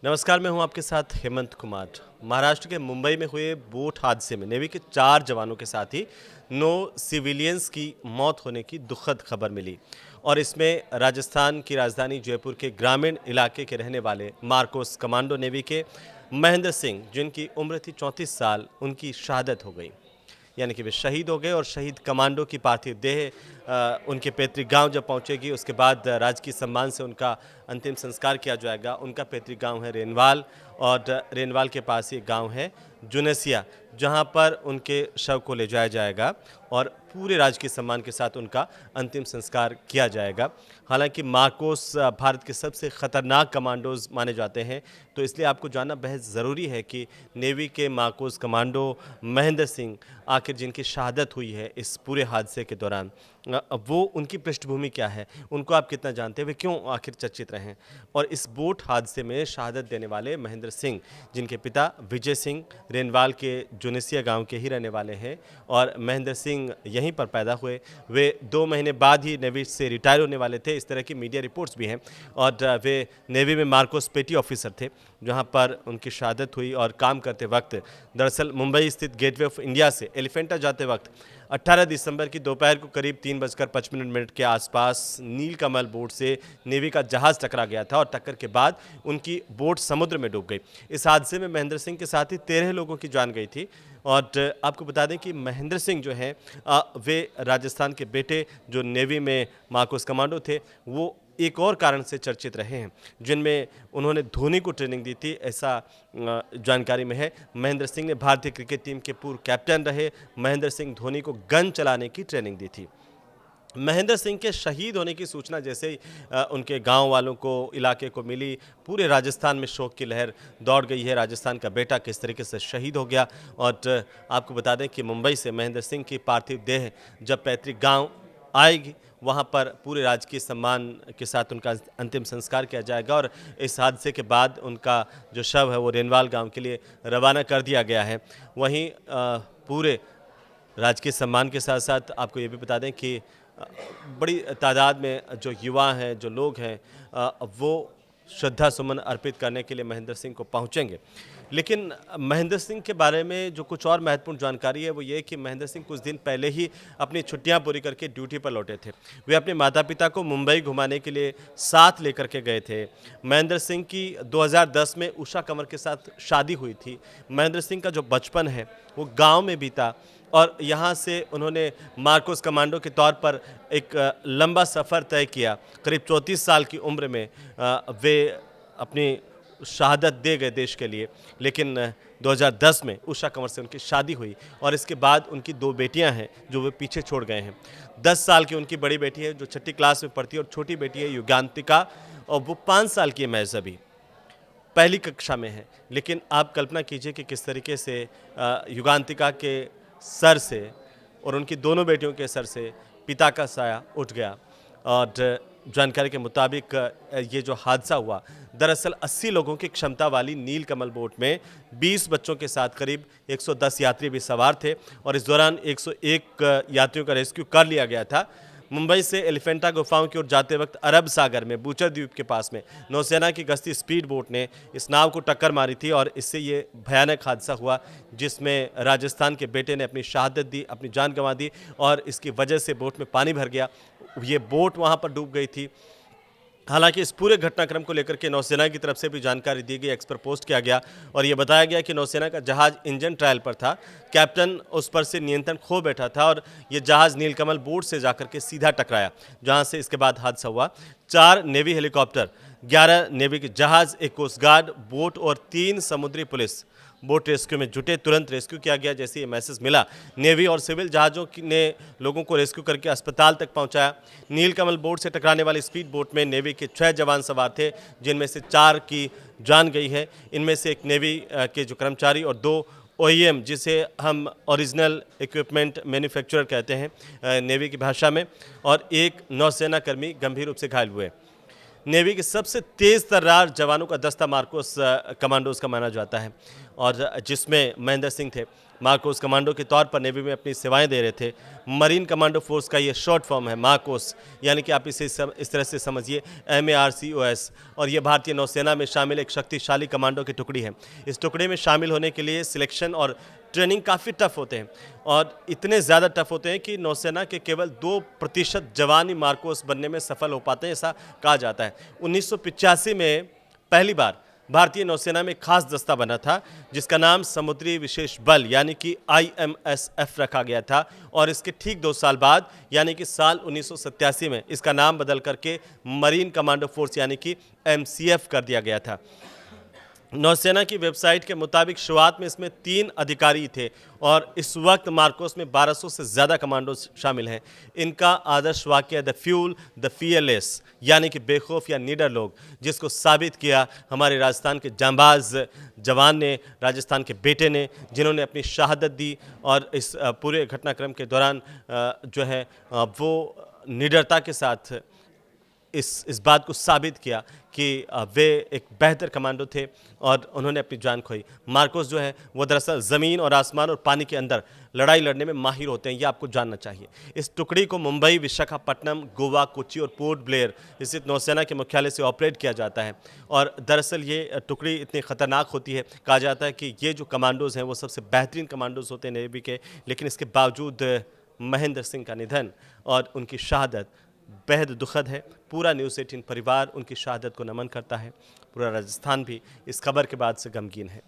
नमस्कार, मैं हूं आपके साथ हेमंत कुमार। महाराष्ट्र के मुंबई में हुए बोट हादसे में नेवी के 4 जवानों के साथ ही 9 सिविलियंस की मौत होने की दुखद खबर मिली और इसमें राजस्थान की राजधानी जयपुर के ग्रामीण इलाके के रहने वाले मार्कोस कमांडो नेवी के महेंद्र सिंह, जिनकी उम्र थी 34 साल, उनकी शहादत हो गई। यानी कि वे शहीद हो गए और शहीद कमांडो की पार्थिव देह उनके पैतृक गांव जब पहुंचेगी, उसके बाद राजकीय सम्मान से उनका अंतिम संस्कार किया जाएगा। उनका पैतृक गांव है रेनवाल और रेनवाल के पास ही एक गांव है जुनेसिया, जहां पर उनके शव को ले जाया जाएगा और पूरे राजकीय सम्मान के साथ उनका अंतिम संस्कार किया जाएगा। हालांकि मार्कोस भारत के सबसे खतरनाक कमांडोज माने जाते हैं, तो इसलिए आपको जानना बेहद ज़रूरी है कि नेवी के मार्कोस कमांडो महेंद्र सिंह, आखिर जिनकी शहादत हुई है इस पूरे हादसे के दौरान, वो उनकी पृष्ठभूमि क्या है, उनको आप कितना जानते हैं, वे क्यों आखिर चर्चित रहे हैं। और इस बोट हादसे में शहादत देने वाले महेंद्र सिंह, जिनके पिता विजय सिंह रेनवाल के जुनेसिया गांव के ही रहने वाले हैं और महेंद्र सिंह यहीं पर पैदा हुए, वे 2 महीने बाद ही नेवी से रिटायर होने वाले थे, इस तरह की मीडिया रिपोर्ट्स भी हैं। और वे नेवी में मार्कोस पेटी ऑफिसर थे, जहां पर उनकी शहादत हुई। और काम करते वक्त, दरअसल मुंबई स्थित गेटवे ऑफ इंडिया से एलिफेंटा जाते वक्त 18 दिसंबर की दोपहर को करीब 3:55 के आसपास नीलकमल बोट से नेवी का जहाज टकरा गया था और टक्कर के बाद उनकी बोट समुद्र में डूब गई। इस हादसे में महेंद्र सिंह के साथ ही 13 लोगों की जान गई थी। और आपको बता दें कि महेंद्र सिंह जो हैं, वे राजस्थान के बेटे जो नेवी में मार्कोस कमांडो थे, वो एक और कारण से चर्चित रहे हैं, जिनमें उन्होंने धोनी को ट्रेनिंग दी थी, ऐसा जानकारी में है। महेंद्र सिंह ने भारतीय क्रिकेट टीम के पूर्व कैप्टन रहे। महेंद्र सिंह धोनी को गन चलाने की ट्रेनिंग दी थी। महेंद्र सिंह के शहीद होने की सूचना जैसे ही उनके गांव वालों को, इलाके को मिली, पूरे राजस्थान में शोक की लहर दौड़ गई है। राजस्थान का बेटा किस तरीके से शहीद हो गया। और आपको बता दें कि मुंबई से महेंद्र सिंह की पार्थिव देह जब पैतृक गांव आएगी, वहां पर पूरे राजकीय सम्मान के साथ उनका अंतिम संस्कार किया जाएगा। और इस हादसे के बाद उनका जो शव है वो रेनवाल गांव के लिए रवाना कर दिया गया है। वहीं पूरे राजकीय सम्मान के साथ साथ आपको ये भी बता दें कि बड़ी तादाद में जो युवा हैं, जो लोग हैं, वो श्रद्धा सुमन अर्पित करने के लिए महेंद्र सिंह को पहुंचेंगे। लेकिन महेंद्र सिंह के बारे में जो कुछ और महत्वपूर्ण जानकारी है वो ये कि महेंद्र सिंह कुछ दिन पहले ही अपनी छुट्टियां पूरी करके ड्यूटी पर लौटे थे। वे अपने माता पिता को मुंबई घुमाने के लिए साथ लेकर के गए थे। महेंद्र सिंह की 2010 में उषा कंवर के साथ शादी हुई थी। महेंद्र सिंह का जो बचपन है वो गाँव में बीता और यहाँ से उन्होंने मार्कोस कमांडो के तौर पर एक लंबा सफ़र तय किया। करीब 34 साल की उम्र में वे अपनी शहादत दे गए देश के लिए। लेकिन 2010 में उषा कंवर से उनकी शादी हुई और इसके बाद उनकी 2 बेटियां हैं जो वे पीछे छोड़ गए हैं। 10 साल की उनकी बड़ी बेटी है जो 6ठी क्लास में पढ़ती है और छोटी बेटी है युगांतिका, और वो 5 साल की है महज अभी, पहली कक्षा में है। लेकिन आप कल्पना कीजिए कि किस तरीके से युगांतिका के सर से और उनकी दोनों बेटियों के सर से पिता का साया उठ गया। और जानकारी के मुताबिक ये जो हादसा हुआ, दरअसल 80 लोगों की क्षमता वाली नीलकमल बोट में 20 बच्चों के साथ करीब 110 यात्री भी सवार थे और इस दौरान 101 यात्रियों का रेस्क्यू कर लिया गया था। मुंबई से एलिफेंटा गुफाओं की ओर जाते वक्त अरब सागर में बूचर द्वीप के पास में नौसेना की गश्ती स्पीड बोट ने इस नाव को टक्कर मारी थी और इससे ये भयानक हादसा हुआ, जिसमें राजस्थान के बेटे ने अपनी शहादत दी, अपनी जान गंवा दी और इसकी वजह से बोट में पानी भर गया। ये बोट वहाँ पर डूब गई थी। हालांकि इस पूरे घटनाक्रम को लेकर के नौसेना की तरफ से भी जानकारी दी गई, एक्स पर पोस्ट किया गया और ये बताया गया कि नौसेना का जहाज इंजन ट्रायल पर था, कैप्टन उस पर से नियंत्रण खो बैठा था और ये जहाज नीलकमल बोट से जाकर के सीधा टकराया, जहां से इसके बाद हादसा हुआ। 4 नेवी हेलीकॉप्टर, 11 नेवी के जहाज, 1 कोस्ट गार्ड बोट और 3 समुद्री पुलिस बोट रेस्क्यू में जुटे। तुरंत रेस्क्यू किया गया जैसे ये मैसेज मिला। नेवी और सिविल जहाज़ों ने लोगों को रेस्क्यू करके अस्पताल तक पहुंचाया। नीलकमल बोट से टकराने वाली स्पीड बोट में नेवी के 6 जवान सवार थे, जिनमें से 4 की जान गई है। इनमें से एक नेवी के जो कर्मचारी और 2 OEM, जिसे हम ओरिजिनल इक्विपमेंट मैन्युफैक्चरर कहते हैं नेवी की भाषा में, और एक नौसेना कर्मी गंभीर रूप से घायल हुए। नेवी के सबसे तेज़ तर्रार जवानों का दस्ता मार्कोस कमांडोज का माना जाता है और जिसमें महेंद्र सिंह थे। मार्कोस कमांडो के तौर पर नेवी में अपनी सेवाएं दे रहे थे। मरीन कमांडो फोर्स का ये शॉर्ट फॉर्म है मार्कोस, यानी कि आप इसे इस तरह से समझिए MARCOS। और ये भारतीय नौसेना में शामिल एक शक्तिशाली कमांडो की टुकड़ी है। इस टुकड़ी में शामिल होने के लिए सिलेक्शन और ट्रेनिंग काफ़ी टफ होते हैं और इतने ज़्यादा टफ होते हैं कि नौसेना के केवल 2% जवान ही मार्कोस बनने में सफल हो पाते हैं, ऐसा कहा जाता है। 1985 में पहली बार भारतीय नौसेना में खास दस्ता बना था जिसका नाम समुद्री विशेष बल यानी कि IMSF रखा गया था और इसके ठीक 2 साल बाद यानी कि साल 1987 में इसका नाम बदल करके मरीन कमांडो फोर्स यानी कि MCF कर दिया गया था। नौसेना की वेबसाइट के मुताबिक शुरुआत में इसमें 3 अधिकारी थे और इस वक्त मार्कोस में 1200 से ज़्यादा कमांडो शामिल हैं। इनका आदर्श वाक्य द फ्यूल द फियरलेस यानी कि बेखौफ या निडर लोग, जिसको साबित किया हमारे राजस्थान के जांबाज जवान ने, राजस्थान के बेटे ने, जिन्होंने अपनी शहादत दी और इस पूरे घटनाक्रम के दौरान जो है वो निडरता के साथ इस बात को साबित किया कि वे एक बेहतर कमांडो थे और उन्होंने अपनी जान खोई। मार्कोस जो है वो दरअसल ज़मीन और आसमान और पानी के अंदर लड़ाई लड़ने में माहिर होते हैं, ये आपको जानना चाहिए। इस टुकड़ी को मुंबई, विशाखापट्टनम, गोवा, कोच्चि और पोर्ट ब्लेयर स्थित नौसेना के मुख्यालय से ऑपरेट किया जाता है। और दरअसल ये टुकड़ी इतनी ख़तरनाक होती है, कहा जाता है कि ये जो कमांडोज़ हैं वो सबसे बेहतरीन कमांडोज़ होते हैं नेवी के, लेकिन इसके बावजूद महेंद्र सिंह का निधन और उनकी शहादत बेहद दुखद है। पूरा न्यूज़ 18 परिवार उनकी शहादत को नमन करता है। पूरा राजस्थान भी इस खबर के बाद से गमगीन है।